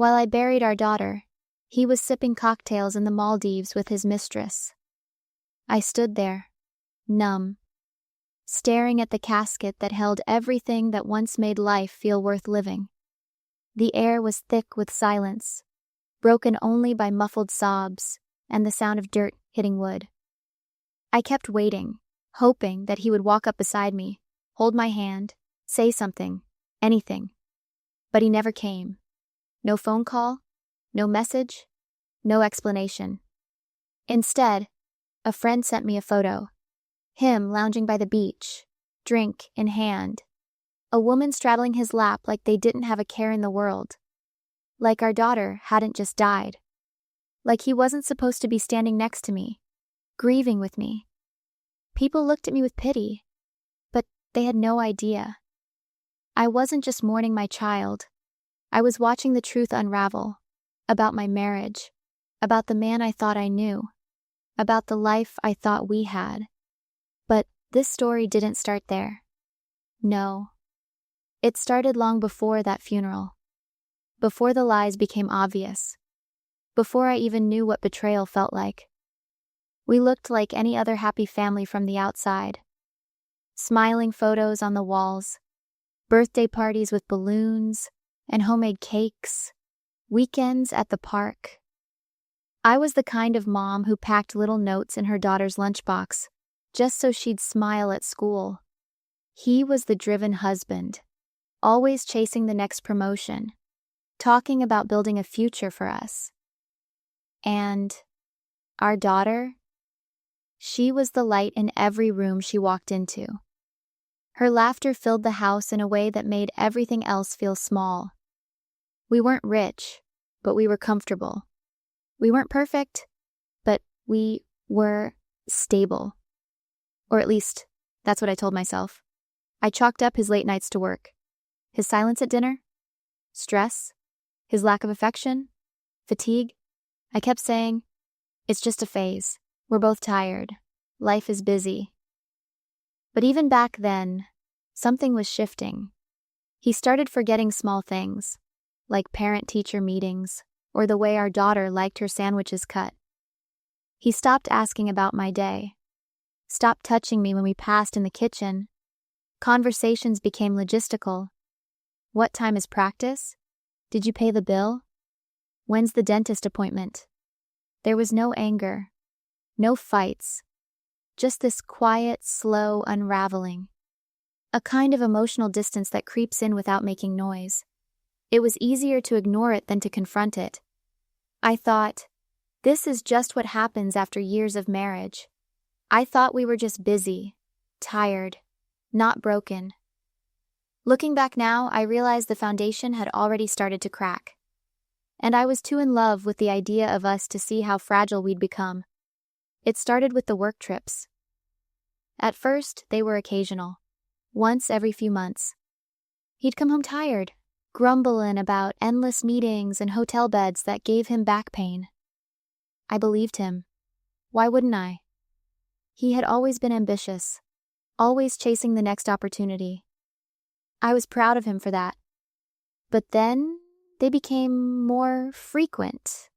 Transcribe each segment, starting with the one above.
While I buried our daughter, he was sipping cocktails in the Maldives with his mistress. I stood there, numb, staring at the casket that held everything that once made life feel worth living. The air was thick with silence, broken only by muffled sobs and the sound of dirt hitting wood. I kept waiting, hoping that he would walk up beside me, hold my hand, say something, anything. But he never came. No phone call, no message, no explanation. Instead, a friend sent me a photo. Him lounging by the beach, drink in hand. A woman straddling his lap like they didn't have a care in the world. Like our daughter hadn't just died. Like he wasn't supposed to be standing next to me, grieving with me. People looked at me with pity, but they had no idea. I wasn't just mourning my child. I was watching the truth unravel, about my marriage, about the man I thought I knew, about the life I thought we had. But this story didn't start there. No. It started long before that funeral. Before the lies became obvious. Before I even knew what betrayal felt like. We looked like any other happy family from the outside. Smiling photos on the walls, birthday parties with balloons and homemade cakes, weekends at the park. I was the kind of mom who packed little notes in her daughter's lunchbox just so she'd smile at school. He was the driven husband, always chasing the next promotion, talking about building a future for us. And our daughter, she was the light in every room she walked into. Her laughter filled the house in a way that made everything else feel small. We weren't rich, but we were comfortable. We weren't perfect, but we were stable. Or at least, that's what I told myself. I chalked up his late nights to work. His silence at dinner? Stress? His lack of affection? Fatigue? I kept saying, it's just a phase. We're both tired. Life is busy. But even back then, something was shifting. He started forgetting small things, like parent-teacher meetings, or the way our daughter liked her sandwiches cut. He stopped asking about my day, stopped touching me when we passed in the kitchen. Conversations became logistical. What time is practice? Did you pay the bill? When's the dentist appointment? There was no anger, no fights, just this quiet, slow unraveling. A kind of emotional distance that creeps in without making noise. It was easier to ignore it than to confront it. I thought, this is just what happens after years of marriage. I thought we were just busy, tired, not broken. Looking back now, I realized the foundation had already started to crack. And I was too in love with the idea of us to see how fragile we'd become. It started with the work trips. At first, they were occasional, once every few months. He'd come home tired, grumbling about endless meetings and hotel beds that gave him back pain. I believed him. Why wouldn't I? He had always been ambitious, always chasing the next opportunity. I was proud of him for that. But then, they became more frequent.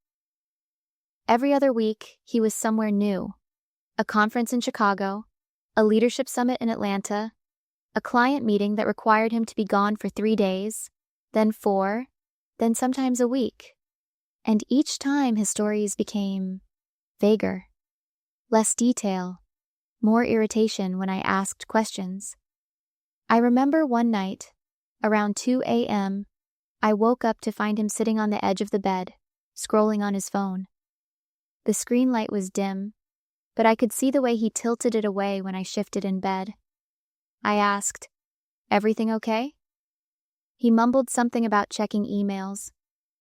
Every other week, he was somewhere new. A conference in Chicago, a leadership summit in Atlanta, a client meeting that required him to be gone for 3 days, then 4, then sometimes a week. And each time his stories became vaguer, less detail, more irritation when I asked questions. I remember one night, around 2 a.m., I woke up to find him sitting on the edge of the bed, scrolling on his phone. The screen light was dim, but I could see the way he tilted it away when I shifted in bed. I asked, "Everything okay?" He mumbled something about checking emails,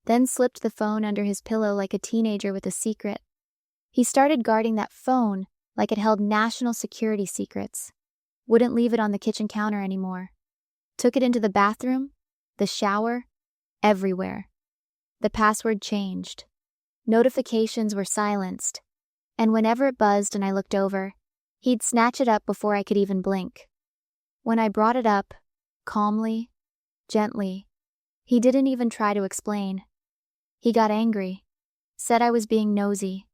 then slipped the phone under his pillow like a teenager with a secret. He started guarding that phone like it held national security secrets. Wouldn't leave it on the kitchen counter anymore. Took it into the bathroom, the shower, everywhere. The password changed. Notifications were silenced. And whenever it buzzed and I looked over, he'd snatch it up before I could even blink. When I brought it up, calmly, gently, he didn't even try to explain. He got angry, said I was being nosy,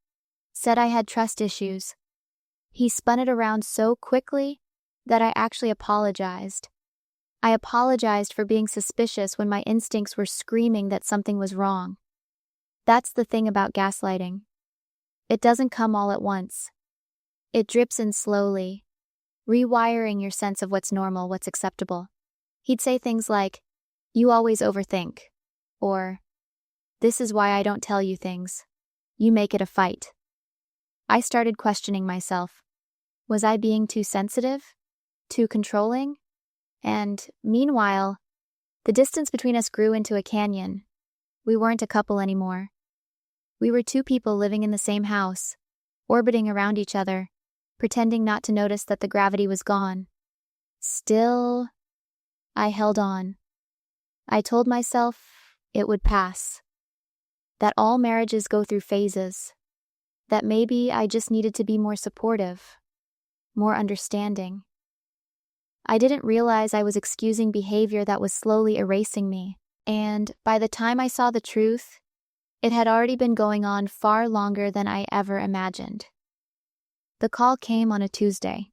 said I had trust issues. He spun it around so quickly that I actually apologized. I apologized for being suspicious when my instincts were screaming that something was wrong. That's the thing about gaslighting. It doesn't come all at once. It drips in slowly, rewiring your sense of what's normal, what's acceptable. He'd say things like, "You always overthink," or, "This is why I don't tell you things. You make it a fight." I started questioning myself. Was I being too sensitive? Too controlling? And, meanwhile, the distance between us grew into a canyon. We weren't a couple anymore. We were two people living in the same house, orbiting around each other, pretending not to notice that the gravity was gone. Still, I held on. I told myself it would pass. That all marriages go through phases. That maybe I just needed to be more supportive, more understanding. I didn't realize I was excusing behavior that was slowly erasing me, and by the time I saw the truth, it had already been going on far longer than I ever imagined. The call came on a Tuesday.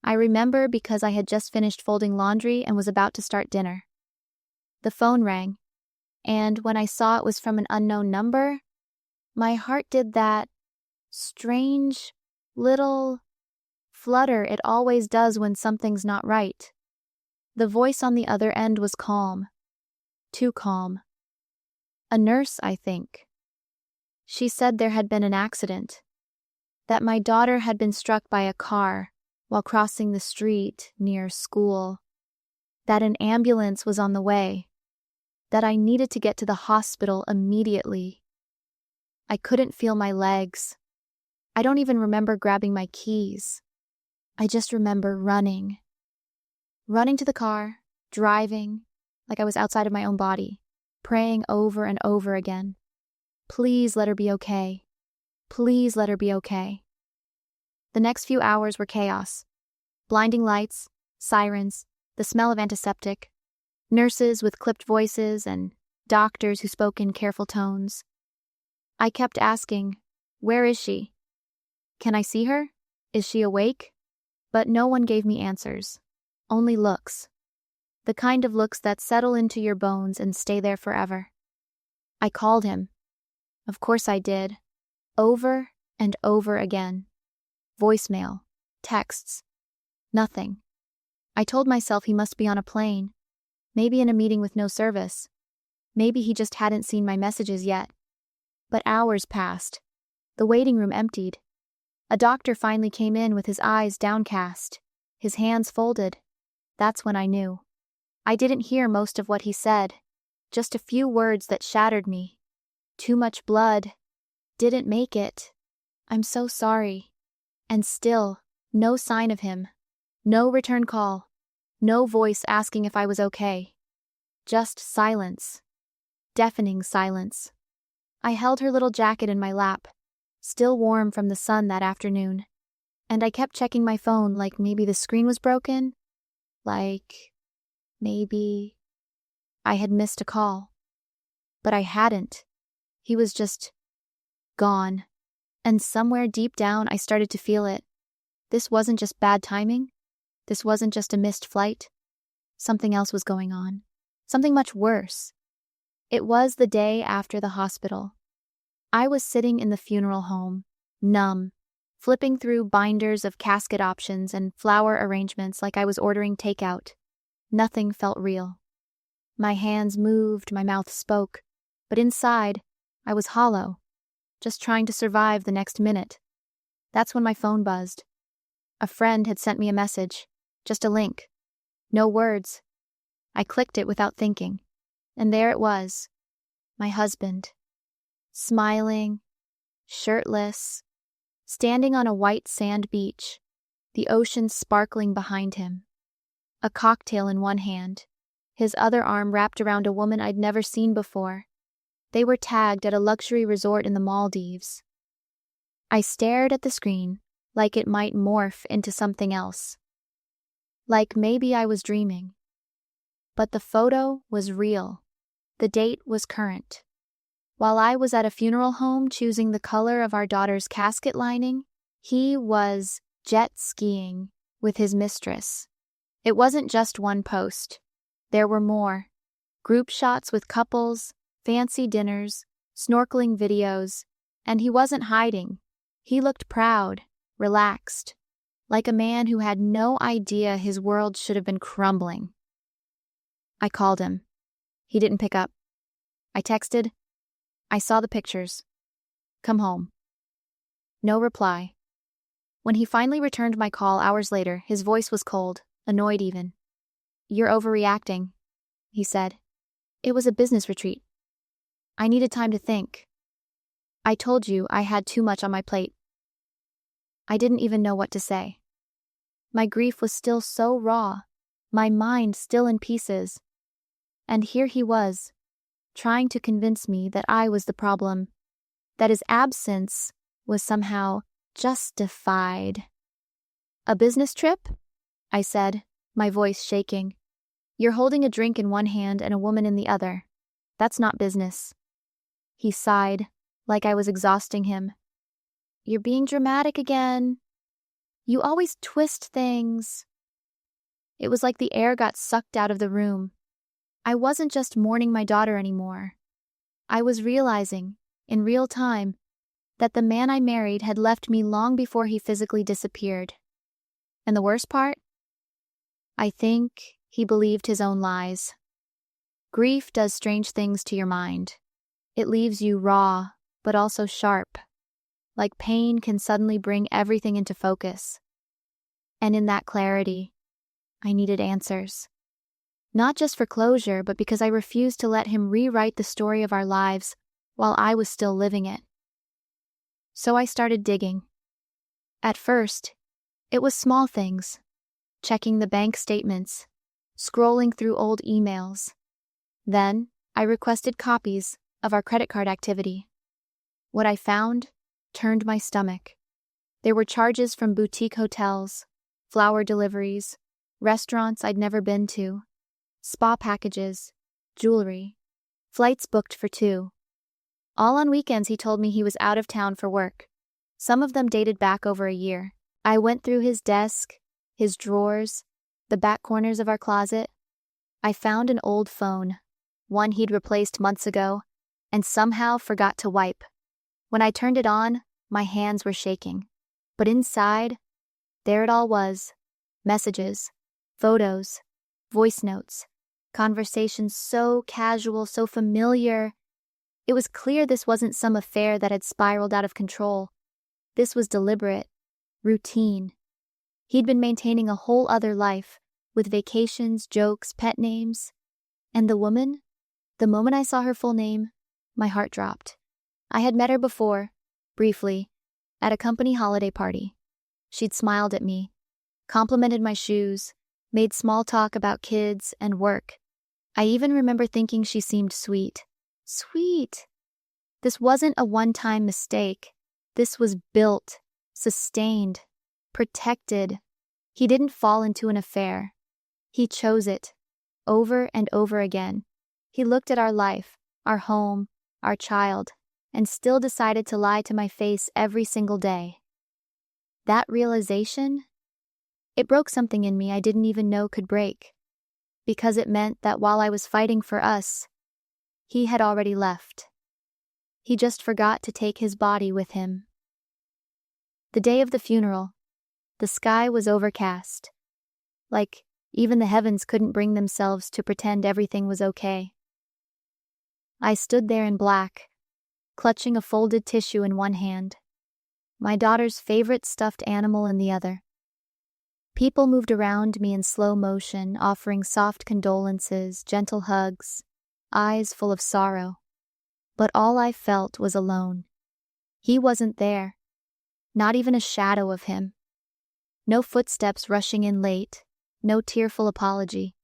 I remember because I had just finished folding laundry and was about to start dinner. The phone rang, and when I saw it was from an unknown number, my heart did that strange little flutter it always does when something's not right. The voice on the other end was calm. Too calm. A nurse, I think. She said there had been an accident. That my daughter had been struck by a car while crossing the street near school. That an ambulance was on the way. That I needed to get to the hospital immediately. I couldn't feel my legs. I don't even remember grabbing my keys. I just remember running. Running to the car, driving, like I was outside of my own body, praying over and over again. Please let her be okay. Please let her be okay. The next few hours were chaos. Blinding lights, sirens, the smell of antiseptic, nurses with clipped voices, and doctors who spoke in careful tones. I kept asking, "Where is she? Can I see her? Is she awake?" But no one gave me answers, only looks. The kind of looks that settle into your bones and stay there forever. I called him. Of course I did. Over and over again. Voicemail, texts, nothing. I told myself he must be on a plane, maybe in a meeting with no service. Maybe he just hadn't seen my messages yet. But hours passed. The waiting room emptied. A doctor finally came in with his eyes downcast, his hands folded. That's when I knew. I didn't hear most of what he said, just a few words that shattered me. Too much blood. Didn't make it. I'm so sorry. And still, no sign of him. No return call. No voice asking if I was okay. Just silence. Deafening silence. I held her little jacket in my lap, still warm from the sun that afternoon, and I kept checking my phone like maybe the screen was broken, like maybe I had missed a call. But I hadn't. He was just gone. And somewhere deep down I started to feel it. This wasn't just bad timing. This wasn't just a missed flight. Something else was going on. Something much worse. It was the day after the hospital. I was sitting in the funeral home, numb, flipping through binders of casket options and flower arrangements like I was ordering takeout. Nothing felt real. My hands moved, my mouth spoke, but inside, I was hollow, just trying to survive the next minute. That's when my phone buzzed. A friend had sent me a message, just a link. No words. I clicked it without thinking, and there it was, my husband. Smiling, shirtless, standing on a white sand beach, the ocean sparkling behind him. A cocktail in one hand, his other arm wrapped around a woman I'd never seen before. They were tagged at a luxury resort in the Maldives. I stared at the screen like it might morph into something else. Like maybe I was dreaming. But the photo was real. The date was current. While I was at a funeral home choosing the color of our daughter's casket lining, he was jet skiing with his mistress. It wasn't just one post. There were more. Group shots with couples, fancy dinners, snorkeling videos, and he wasn't hiding. He looked proud, relaxed, like a man who had no idea his world should have been crumbling. I called him. He didn't pick up. I texted. I saw the pictures. Come home. No reply. When he finally returned my call hours later, his voice was cold, annoyed even. "You're overreacting," he said. "It was a business retreat. I needed time to think. I told you I had too much on my plate." I didn't even know what to say. My grief was still so raw, my mind still in pieces. And here he was, trying to convince me that I was the problem, that his absence was somehow justified. "A business trip?" I said, my voice shaking. "You're holding a drink in one hand and a woman in the other. That's not business." He sighed, like I was exhausting him. "You're being dramatic again. You always twist things." It was like the air got sucked out of the room. I wasn't just mourning my daughter anymore. I was realizing, in real time, that the man I married had left me long before he physically disappeared. And the worst part? I think he believed his own lies. Grief does strange things to your mind. It leaves you raw, but also sharp. Like pain can suddenly bring everything into focus. And in that clarity, I needed answers. Not just for closure, but because I refused to let him rewrite the story of our lives while I was still living it. So I started digging. At first, it was small things, checking the bank statements, scrolling through old emails. Then, I requested copies of our credit card activity. What I found turned my stomach. There were charges from boutique hotels, flower deliveries, restaurants I'd never been to, spa packages, jewelry, flights booked for two. All on weekends he told me he was out of town for work. Some of them dated back over a year. I went through his desk, his drawers, the back corners of our closet. I found an old phone, one he'd replaced months ago, and somehow forgot to wipe. When I turned it on, my hands were shaking. But inside, there it all was. Messages, photos, voice notes, conversations so casual, so familiar. It was clear this wasn't some affair that had spiraled out of control. This was deliberate, routine. He'd been maintaining a whole other life, with vacations, jokes, pet names. And the woman? The moment I saw her full name, my heart dropped. I had met her before, briefly, at a company holiday party. She'd smiled at me, complimented my shoes, made small talk about kids and work. I even remember thinking she seemed sweet. Sweet! This wasn't a one-time mistake. This was built, sustained, protected. He didn't fall into an affair. He chose it, over and over again. He looked at our life, our home, our child, and still decided to lie to my face every single day. That realization, it broke something in me I didn't even know could break, because it meant that while I was fighting for us, he had already left. He just forgot to take his body with him. The day of the funeral, the sky was overcast, like even the heavens couldn't bring themselves to pretend everything was okay. I stood there in black, clutching a folded tissue in one hand, my daughter's favorite stuffed animal in the other. People moved around me in slow motion, offering soft condolences, gentle hugs, eyes full of sorrow. But all I felt was alone. He wasn't there, not even a shadow of him. No footsteps rushing in late, no tearful apology.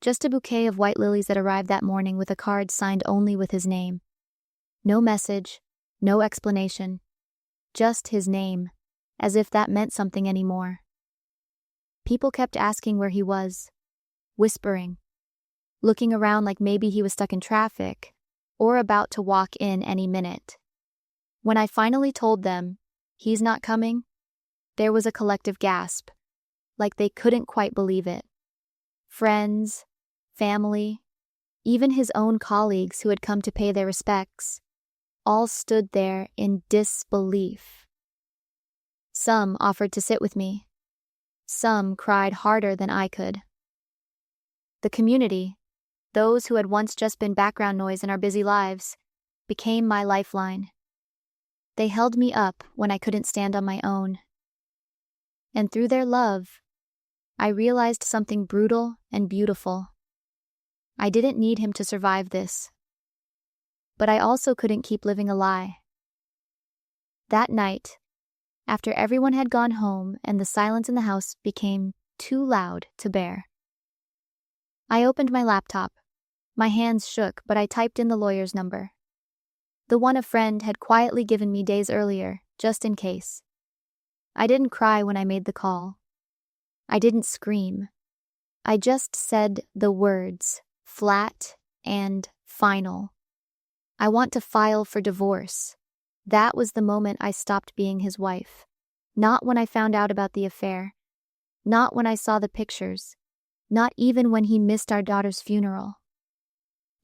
Just a bouquet of white lilies that arrived that morning with a card signed only with his name. No message, no explanation. Just his name, as if that meant something anymore. People kept asking where he was, whispering, looking around like maybe he was stuck in traffic, or about to walk in any minute. When I finally told them, "He's not coming," there was a collective gasp, like they couldn't quite believe it. Friends, family, even his own colleagues who had come to pay their respects, all stood there in disbelief. Some offered to sit with me. Some cried harder than I could. The community, those who had once just been background noise in our busy lives, became my lifeline. They held me up when I couldn't stand on my own. And through their love, I realized something brutal and beautiful. I didn't need him to survive this. But I also couldn't keep living a lie. That night, after everyone had gone home and the silence in the house became too loud to bear, I opened my laptop. My hands shook, but I typed in the lawyer's number. The one a friend had quietly given me days earlier, just in case. I didn't cry when I made the call. I didn't scream. I just said the words, flat and final. "I want to file for divorce." That was the moment I stopped being his wife. Not when I found out about the affair. Not when I saw the pictures. Not even when he missed our daughter's funeral.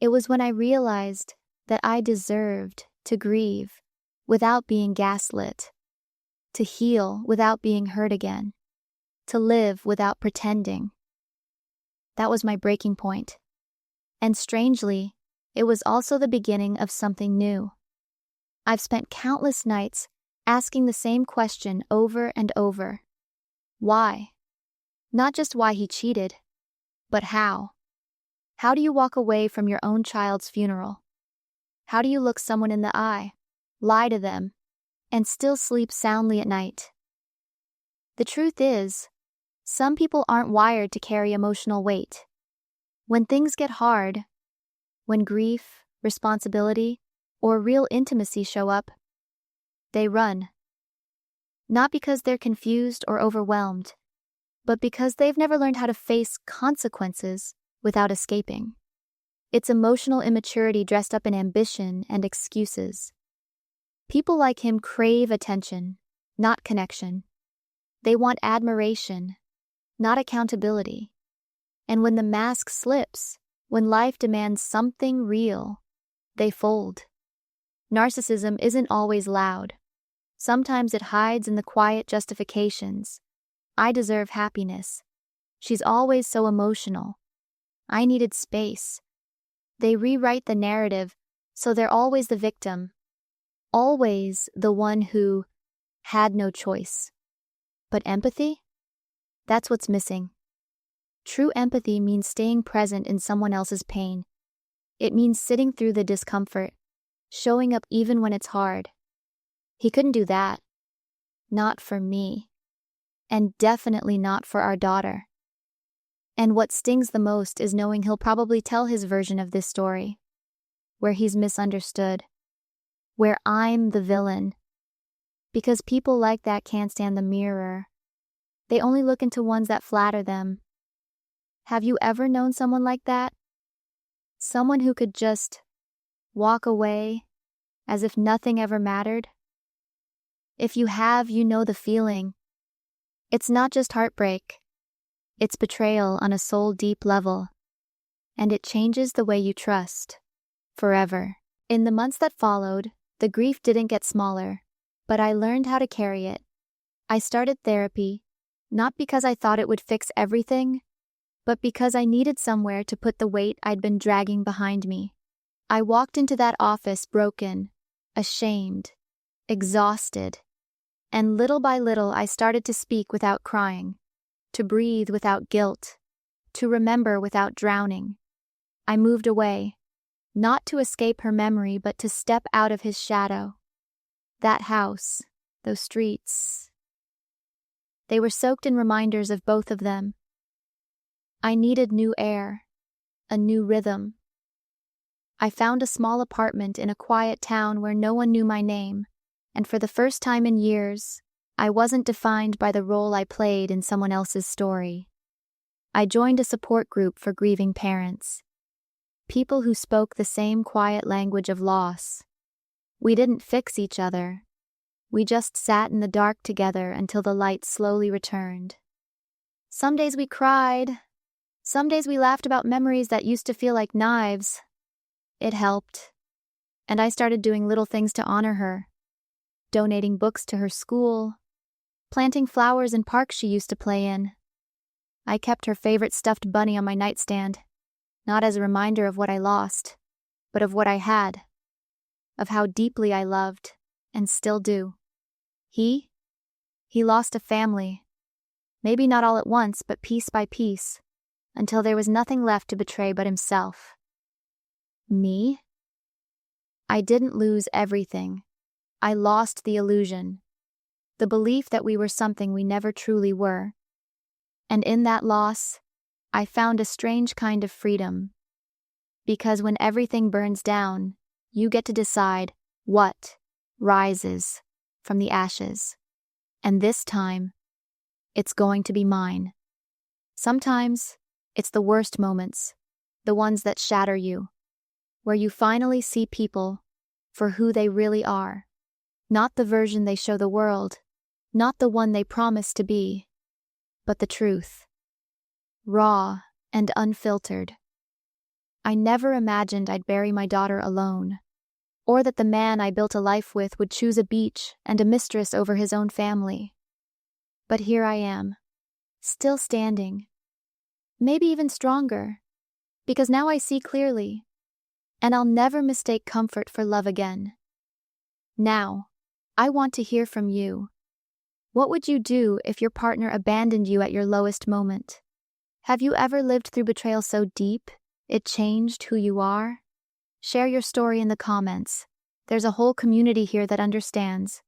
It was when I realized that I deserved to grieve without being gaslit, to heal without being hurt again, to live without pretending. That was my breaking point. And strangely, it was also the beginning of something new. I've spent countless nights asking the same question over and over. Why? Not just why he cheated, but how? How do you walk away from your own child's funeral? How do you look someone in the eye, lie to them, and still sleep soundly at night? The truth is, some people aren't wired to carry emotional weight. When things get hard, when grief, responsibility, or real intimacy show up, they run. Not because they're confused or overwhelmed, but because they've never learned how to face consequences without escaping. It's emotional immaturity dressed up in ambition and excuses. People like him crave attention, not connection. They want admiration, not accountability. And when the mask slips, when life demands something real, they fold. Narcissism isn't always loud. Sometimes it hides in the quiet justifications. "I deserve happiness. She's always so emotional. I needed space." They rewrite the narrative so they're always the victim, always the one who had no choice. But empathy? That's what's missing. True empathy means staying present in someone else's pain. It means sitting through the discomfort, showing up even when it's hard. He couldn't do that. Not for me. And definitely not for our daughter. And what stings the most is knowing he'll probably tell his version of this story, where he's misunderstood, where I'm the villain. Because people like that can't stand the mirror. They only look into ones that flatter them. Have you ever known someone like that? Someone who could just walk away as if nothing ever mattered? If you have, you know the feeling. It's not just heartbreak. It's betrayal on a soul-deep level. And it changes the way you trust. Forever. In the months that followed, the grief didn't get smaller, but I learned how to carry it. I started therapy, not because I thought it would fix everything, but because I needed somewhere to put the weight I'd been dragging behind me. I walked into that office broken, ashamed, exhausted, and little by little I started to speak without crying, to breathe without guilt, to remember without drowning. I moved away, not to escape her memory, but to step out of his shadow. That house, those streets, they were soaked in reminders of both of them. I needed new air, a new rhythm. I found a small apartment in a quiet town where no one knew my name, and for the first time in years, I wasn't defined by the role I played in someone else's story. I joined a support group for grieving parents. People who spoke the same quiet language of loss. We didn't fix each other. We just sat in the dark together until the light slowly returned. Some days we cried. Some days we laughed about memories that used to feel like knives. It helped. And I started doing little things to honor her. Donating books to her school. Planting flowers in parks she used to play in. I kept her favorite stuffed bunny on my nightstand, not as a reminder of what I lost, but of what I had, of how deeply I loved, and still do. He lost a family, maybe not all at once, but piece by piece, until there was nothing left to betray but himself. Me? I didn't lose everything. I lost the illusion, the belief that we were something we never truly were. And in that loss, I found a strange kind of freedom. Because when everything burns down, you get to decide what rises from the ashes. And this time, it's going to be mine. Sometimes, it's the worst moments, the ones that shatter you, where you finally see people for who they really are. Not the version they show the world, not the one they promise to be, but the truth. Raw and unfiltered. I never imagined I'd bury my daughter alone, or that the man I built a life with would choose a beach and a mistress over his own family. But here I am, still standing, maybe even stronger, because now I see clearly, and I'll never mistake comfort for love again. Now, I want to hear from you. What would you do if your partner abandoned you at your lowest moment? Have you ever lived through betrayal so deep it changed who you are? Share your story in the comments. There's a whole community here that understands.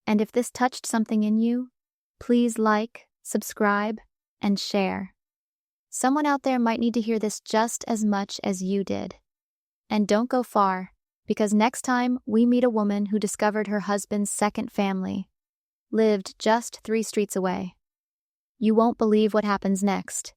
And if this touched something in you, please like, subscribe, and share. Someone out there might need to hear this just as much as you did. And don't go far, because next time we meet a woman who discovered her husband's second family lived just 3 streets away. You won't believe what happens next.